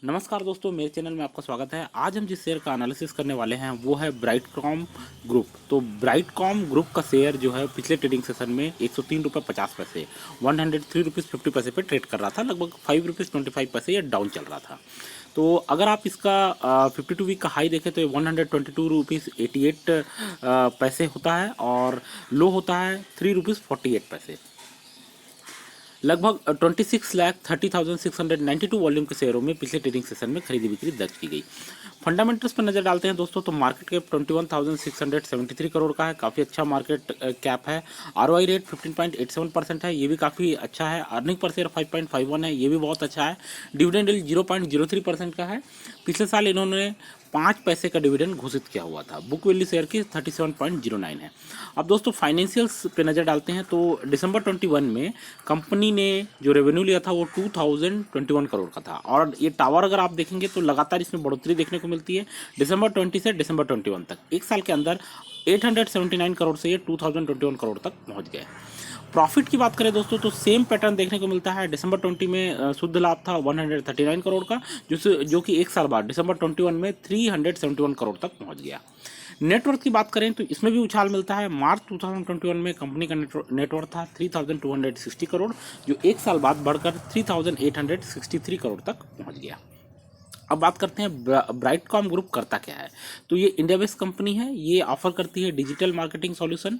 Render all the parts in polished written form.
नमस्कार दोस्तों, मेरे चैनल में आपका स्वागत है। आज हम जिस शेयर का एनालिसिस करने वाले हैं वो है ब्राइटकॉम ग्रुप। तो ब्राइटकॉम ग्रुप का शेयर जो है पिछले ट्रेडिंग सेशन में 103 रुपये 50 पैसे 103 रुपीज़ 50 पैसे पे ट्रेड कर रहा था। लगभग 5 रुपीज़ 25 पैसे ये डाउन चल रहा था। तो अगर आप इसका 52 वीक का हाई देखें तो ये 122 रुपीज़ 88 पैसे होता है और लो होता है 3 रुपीज़ 48 पैसे। लगभग 26,30,692 वॉल्यूम के शेयरों में पिछले ट्रेडिंग सेशन में खरीदी बिक्री दर्ज की गई। फंडामेंटल्स पर नजर डालते हैं दोस्तों, तो मार्केट कैप 21,673 करोड़ का है, काफ़ी अच्छा मार्केट कैप है। आरओआई रेट 15.87% है, ये भी काफ़ी अच्छा है। अर्निंग पर शेयर 5.51 है, ये भी बहुत अच्छा है। डिविडेंड यील्ड 0.03% का है। पिछले साल इन्होंने 5 पैसे का डिविडेंड घोषित किया हुआ था। बुक वैल्यू शेयर की 37.09 है। अब दोस्तों फाइनेंशियल्स पे नज़र डालते हैं, तो दिसंबर 21 में कंपनी ने जो रेवेन्यू लिया था वो 2021 करोड़ का था। और ये टावर अगर आप देखेंगे तो लगातार इसमें बढ़ोतरी देखने को मिलती है। दिसंबर 20 से दिसंबर 21 तक एक साल के अंदर 879 करोड़ से ये 2021 करोड़ तक पहुंच गए। प्रॉफिट की बात करें दोस्तों तो सेम पैटर्न देखने को मिलता है। दिसंबर 20 में शुद्ध लाभ था 139 करोड़ का, जो कि एक साल बाद दिसंबर 21 में 371 करोड़ तक पहुंच गया। नेटवर्थ की बात करें तो इसमें भी उछाल मिलता है। मार्च 2021 में कंपनी का नेटवर्थ था 3260 करोड़, जो एक साल बाद बढ़कर 3863 करोड़ तक पहुंच गया। अब बात करते हैं ब्राइटकॉम ग्रुप करता क्या है। तो ये इंडिया बेस्ड कंपनी है। ये ऑफर करती है डिजिटल मार्केटिंग सॉल्यूशन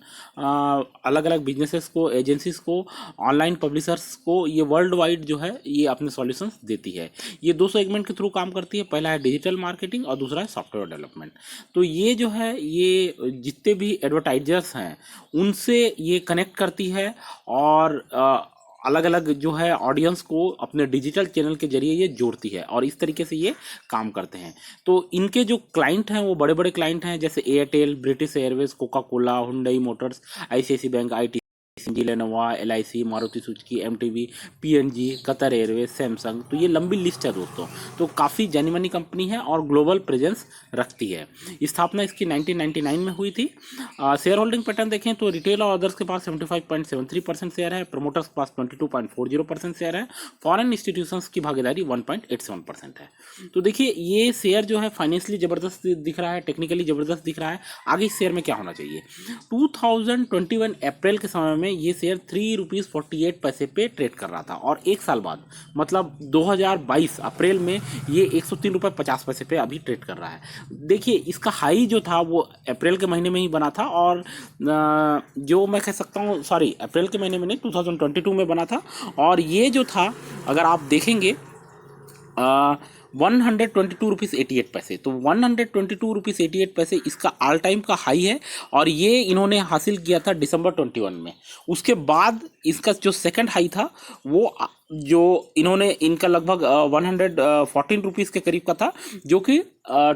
अलग अलग बिजनेसेस को, एजेंसीज को, ऑनलाइन पब्लिशर्स को। ये वर्ल्ड वाइड जो है ये अपने सॉल्यूशंस देती है। ये दो सेगमेंट के थ्रू काम करती है। पहला है डिजिटल मार्केटिंग और दूसरा है सॉफ्टवेयर डेवलपमेंट। तो ये जो है ये जितने भी एडवर्टाइजर्स हैं उनसे ये कनेक्ट करती है और अलग अलग जो है ऑडियंस को अपने डिजिटल चैनल के जरिए ये जोड़ती है और इस तरीके से ये काम करते हैं। तो इनके जो क्लाइंट हैं वो बड़े बड़े क्लाइंट हैं, जैसे Airtel, British Airways, Coca Cola, Hyundai Motors, ICIC bank, I Lenovo, LIC, Maruti Suzuki, MTV, PNG, Qatar Airways, Samsung. तो ये लंबी लिस्ट है दोस्तों। तो काफ़ी जानी मानी कंपनी है और ग्लोबल प्रेजेंस रखती है। स्थापना इसकी 1999 में हुई थी। शेयर होल्डिंग पैटर्न देखें तो रिटेल और अदर्स के पास 75.73% शेयर है, प्रमोटर्स के पास 22.40% शेयर है, फॉरेन इंस्टीट्यूशंस की भागीदारी 1.87% है। तो देखिए ये शेयर जो है फाइनेंशियली ज़बरदस्त दिख रहा है, टेक्निकली ज़बरदस्त दिख रहा है। आगे इस शेयर में क्या होना चाहिए। 2021 अप्रैल के समय में ये शेयर 3 रुपीज़ 48 पैसे पे ट्रेड कर रहा था और एक साल बाद मतलब 2022 अप्रैल में ये 103 रुपये 50 पैसे पे अभी ट्रेड कर रहा है। देखिए इसका हाई जो था वो अप्रैल के महीने में ही बना था और जो मैं कह सकता हूँ, सॉरी अप्रैल के महीने में नहीं, 2022 में बना था। और ये जो था अगर आप देखेंगे 122 रुपीज़ 88 पैसे, तो 122 रुपीज़ 88 पैसे इसका ऑल टाइम का हाई है और ये इन्होंने हासिल किया था दिसंबर 21 में। उसके बाद इसका जो सेकंड हाई था वो जो इन्होंने इनका लगभग 114 रुपीज़ के करीब का था, जो कि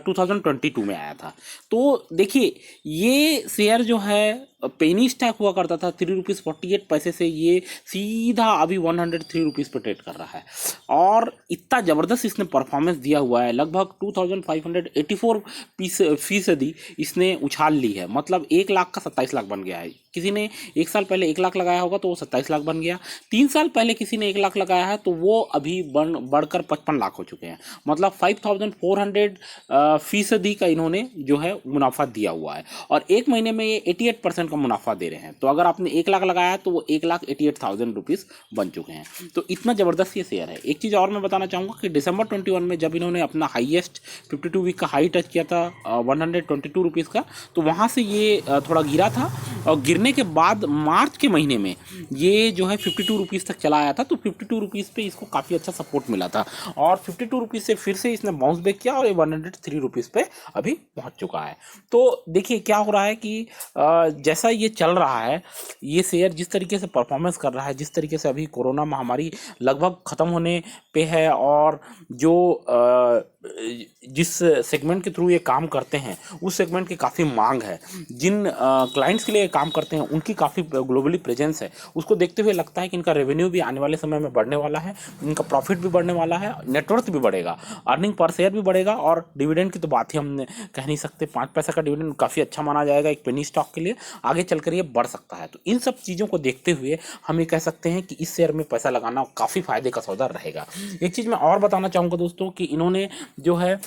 2022 में आया था। तो देखिए ये शेयर जो है पेनी स्टॉक हुआ करता था 3 रुपीज़ 48 पैसे से, ये सीधा अभी 103 रुपीज़ पर ट्रेड कर रहा है और इतना ज़बरदस्त इसने परफॉर्मेंस दिया हुआ है। लगभग 2584% इसने उछाल ली है। मतलब 1 लाख का 27 लाख बन गया है। किसी ने एक साल पहले 1 लाख लगाया होगा तो वो 27 लाख बन गया। 3 साल पहले किसी ने 1 लाख लगाया है तो वो अभी बढ़कर 55 लाख हो चुके हैं। मतलब 5400% का इन्होंने जो है मुनाफा दिया हुआ है और एक महीने में ये 88% का मुनाफा दे रहे हैं। तो अगर आपने 1 लाख लगाया तो वो 1,88,000 रुपीज़ बन चुके हैं। तो इतना ज़बरदस्त ये शेयर है। एक चीज़ और मैं बताना चाहूँगा कि दिसंबर 21 में जब इन्होंने अपना हाईएस्ट 52 वीक का हाई टच किया था 122 रुपीज़ का, तो वहाँ से ये थोड़ा गिरा था और गिरने के बाद मार्च के महीने में ये जो है 52 रुपीज़ तक चला आया था। तो 52 रुपीज़ पे इसको काफ़ी अच्छा सपोर्ट मिला था और 52 रुपीज़ से फिर से इसने बाउंस बैक किया और ये 103 रुपीज़ पे अभी पहुंच चुका है। तो देखिए क्या हो रहा है कि जैसा ये चल रहा है, ये शेयर जिस तरीके से परफॉर्मेंस कर रहा है, जिस तरीके से अभी कोरोना महामारी लगभग ख़त्म होने पे है और जो जिस सेगमेंट के थ्रू ये काम करते हैं उस सेगमेंट की काफ़ी मांग है। जिन क्लाइंट्स के लिए काम करते सकते हैं उनकी काफ़ी ग्लोबली प्रेजेंस है, उसको देखते हुए लगता है कि इनका रेवेन्यू भी आने वाले समय में बढ़ने वाला है, इनका प्रॉफिट भी बढ़ने वाला है, नेटवर्थ भी बढ़ेगा, अर्निंग पर शेयर भी बढ़ेगा, और डिविडेंड की तो बात ही हम कह नहीं सकते। 5 पैसा का डिविडेंड काफ़ी अच्छा माना जाएगा एक पेनी स्टॉक के लिए, आगे चलकर ये बढ़ सकता है। तो इन सब चीज़ों को देखते हुए हम ये कह सकते हैं कि इस शेयर में पैसा लगाना काफ़ी फायदे का सौदा रहेगा। एक चीज़ मैं और बताना चाहूँगा दोस्तों कि इन्होंने जो है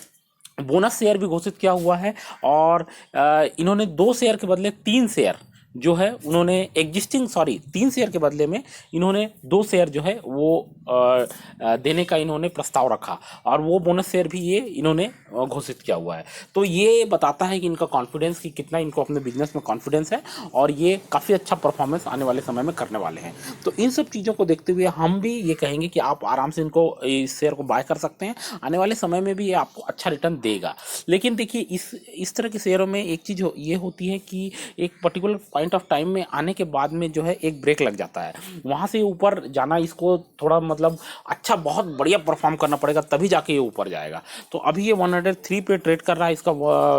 बोनस शेयर भी घोषित किया हुआ है, और इन्होंने 2 शेयर के बदले 3 शेयर जो है उन्होंने एग्जिस्टिंग 3 शेयर के बदले में इन्होंने 2 शेयर जो है वो देने का इन्होंने प्रस्ताव रखा, और वो बोनस शेयर भी ये इन्होंने घोषित किया हुआ है। तो ये बताता है कि इनका कॉन्फिडेंस, कि कितना इनको अपने बिजनेस में कॉन्फिडेंस है, और ये काफ़ी अच्छा परफॉर्मेंस आने वाले समय में करने वाले हैं। तो इन सब चीज़ों को देखते हुए हम भी ये कहेंगे कि आप आराम से इनको, इस शेयर को बाय कर सकते हैं, आने वाले समय में भी ये आपको अच्छा रिटर्न देगा। लेकिन देखिए इस तरह के शेयरों में एक चीज़ ये होती है कि एक पर्टिकुलर पॉइंट ऑफ टाइम में आने के बाद में जो है एक ब्रेक लग जाता है, वहाँ से ऊपर जाना इसको थोड़ा मतलब अच्छा बहुत बढ़िया परफॉर्म करना पड़ेगा, तभी जाके ये ऊपर जाएगा। तो अभी ये 103 पे ट्रेड कर रहा है, इसका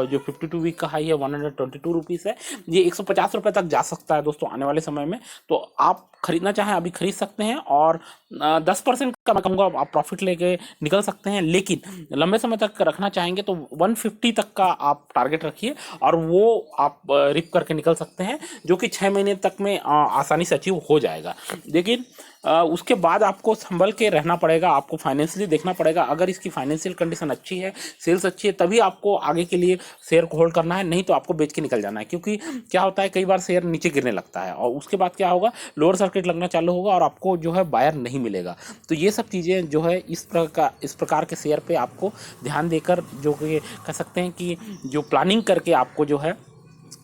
जो 52 वीक का हाई है 122 रुपीज़ है, ये 150 रुपये तक जा सकता है दोस्तों आने वाले समय में। तो आप खरीदना चाहें अभी खरीद सकते हैं, और 10% का मैं कहूँगा आप प्रॉफिट लेके निकल सकते हैं। लेकिन लंबे समय तक रखना चाहेंगे तो 150 तक का आप टारगेट रखिए, और वो आप रिप करके निकल सकते हैं, जो कि 6 महीने तक में आसानी से अचीव हो जाएगा। लेकिन उसके बाद आपको संभल के रहना पड़ेगा, आपको फाइनेंशियली देखना पड़ेगा। अगर इसकी फाइनेंशियल कंडीशन अच्छी है, सेल्स अच्छी है, तभी आपको आगे के लिए शेयर को होल्ड करना है, नहीं तो आपको बेच के निकल जाना है। क्योंकि क्या होता है, कई बार शेयर नीचे गिरने लगता है, और उसके बाद क्या होगा, लोअर सर्किट लगना चालू होगा, और आपको जो है बायर नहीं मिलेगा। तो ये सब चीज़ें जो है इस प्रकार के शेयर पे आपको ध्यान देकर, जो कि कह सकते हैं कि जो प्लानिंग करके आपको जो है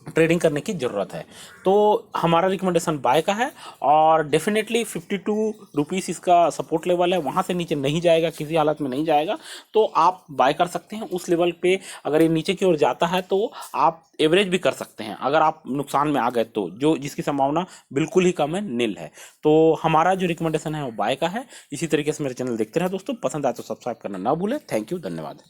ट्रेडिंग करने की ज़रूरत है। तो हमारा रिकमेंडेशन बाय का है, और डेफिनेटली 52 रुपीज़ इसका सपोर्ट लेवल है, वहाँ से नीचे नहीं जाएगा, किसी हालत में नहीं जाएगा। तो आप बाय कर सकते हैं उस लेवल पे। अगर ये नीचे की ओर जाता है तो आप एवरेज भी कर सकते हैं, अगर आप नुकसान में आ गए तो, जो जिसकी संभावना बिल्कुल ही कम है, नील है। तो हमारा जो रिकमेंडेशन है वो बाय का है। इसी तरीके से मेरे चैनल देखते रहे दोस्तों, पसंद आए तो सब्सक्राइब करना ना भूलें। थैंक यू, धन्यवाद।